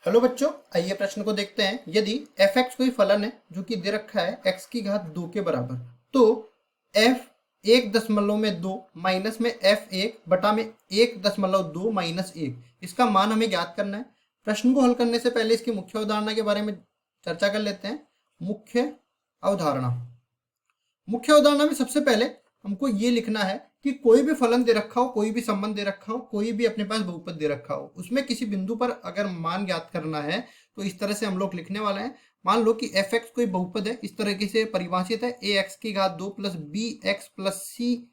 Hello बच्चों, आइए प्रश्न को देखते हैं। यदि एफ एक्स कोई फलन है जो कि दे रखा है एक्स की घात 2 के बराबर, तो एफ 1.2 माइनस में एफ 1 बटा में 1.2 माइनस 1 इसका मान हमें ज्ञात करना है। प्रश्न को हल करने से पहले इसकी मुख्य अवधारणा के बारे में चर्चा कर लेते हैं। मुख्य अवधारणा मुख्य अवधारणा में सबसे पहले हमको ये लिखना है कि कोई भी फलन दे रखा हो, कोई भी संबंध दे रखा हो, कोई भी अपने पास बहुपद दे रखा हो, उसमें किसी बिंदु पर अगर मान ज्ञात करना है तो इस तरह से हम लोग लिखने वाले हैं। मान लो कि एफ एक्स कोई बहुपद है, इस तरीके से परिभाषित है ए एक्स की घात 2 प्लस बी एक्स प्लस सी,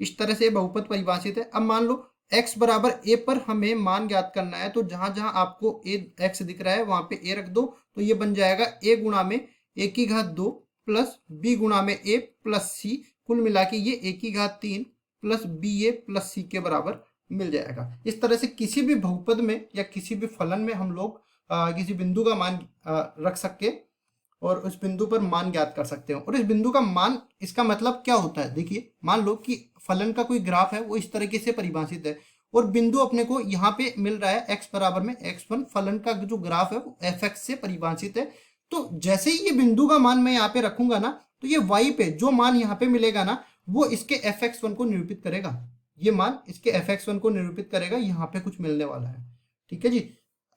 इस तरह से बहुपद परिभाषित है। अब मान लो x बराबर a पर हमें मान ज्ञात करना है, तो जहां जहां आपको a x दिख रहा है वहां पे a रख दो, तो ये बन जाएगा a गुणा में a की घात 2 प्लस b गुणा में a प्लस c, कुल मिला के ये a की घात 3 प्लस बी ए प्लस सी के बराबर मिल जाएगा। इस तरह से किसी भी बहुपद में या किसी भी फलन में हम लोग किसी बिंदु का मान रख सकते और उस बिंदु पर मान ज्ञात कर सकते हैं। और इस बिंदु का मान, इसका मतलब क्या होता है, देखिए मान लो कि फलन का कोई ग्राफ है, वो इस तरीके से परिभाषित है और बिंदु अपने को यहाँ पे मिल रहा है x बराबर में x1। फलन का जो ग्राफ है वो एफ एक्स से परिभाषित है। तो जैसे ही ये बिंदु का मान मैं यहाँ पे रखूंगा ना, तो ये y पे जो मान यहाँ पे मिलेगा ना, वो इसके एफ एक्स वन को निरूपित करेगा। ये मान इसके एफ एक्स वन को निरूपित करेगा, यहाँ पे कुछ मिलने वाला है। ठीक है जी।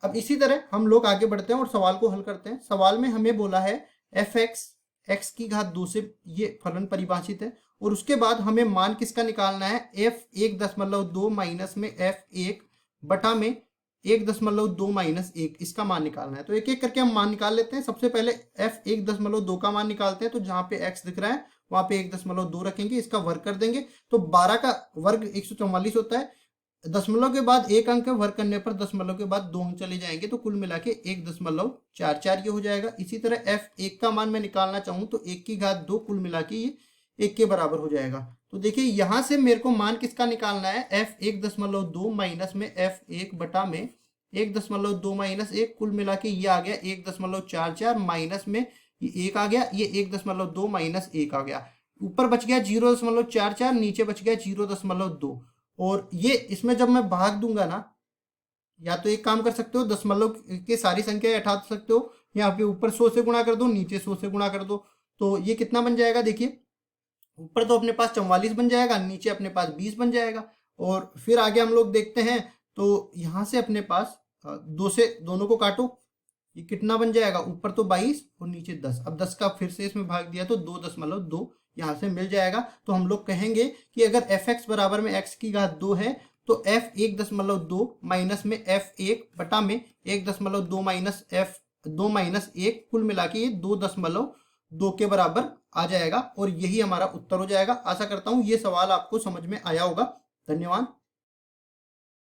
अब इसी तरह हम लोग आगे बढ़ते हैं और सवाल को हल करते हैं। सवाल में हमें बोला है एफ एक्स एक्स की घात 2 से ये फलन परिभाषित है और उसके बाद हमें मान किसका निकालना है, एफ 1.2 माइनस में एफ 1 बटा में 1.2 माइनस 1 इसका मान निकालना है। तो एक एक करके हम मान निकाल लेते हैं। सबसे पहले एफ 1.2 का मान निकालते हैं, तो जहां पे एक्स दिख रहा है वहां पे 1.2 रखेंगे, इसका वर्ग कर देंगे, तो 12 का वर्ग 144 होता है। दशमलव के बाद एक अंक वर्ग करने पर दशमलव के बाद 2 अंक चले जाएंगे, तो कुल मिला के 1.44 ये हो जाएगा। इसी तरह एफ 1 का मान मैं निकालना चाहूँ तो 1 की घात 2 कुल मिला के ये 1 के बराबर हो जाएगा। तो देखिए यहां से मेरे को मान किसका निकालना है, एफ 1.2 माइनस में एफ 1 बटा में 1.2 माइनस 1, कुल मिला के ये आ गया 1.44 माइनस में ये 1 आ गया, ये 1.2 माइनस 1 आ गया। ऊपर बच गया 0.44, नीचे बच गया 0.2। और ये इसमें जब मैं भाग दूंगा ना, या तो एक काम कर सकते हो, दशमलव के सारी संख्या हटा सकते हो, यहाँ पे ऊपर 100 से गुणा कर दो, नीचे 100 से गुणा कर दो, तो ये कितना बन जाएगा, देखिए ऊपर तो अपने पास 44 बन जाएगा, नीचे अपने पास 20 बन जाएगा। और फिर आगे हम लोग देखते हैं, तो यहाँ से अपने पास 2 से दोनों को काटो, ये कितना बन जाएगा, ऊपर तो 22 और नीचे 10। अब 10 का फिर से इसमें भाग दिया तो 2.2 यहाँ से मिल जाएगा। तो हम लोग कहेंगे कि अगर एफ एक्स बराबर में एक्स की घात 2 है, तो एफ 1.2 माइनस में एफ 1 बटा में 1.2 माइनस एफ 2 माइनस 1, कुल मिला के ये 2.2 के बराबर आ जाएगा और यही हमारा उत्तर हो जाएगा। आशा करता हूँ ये सवाल आपको समझ में आया होगा। धन्यवाद।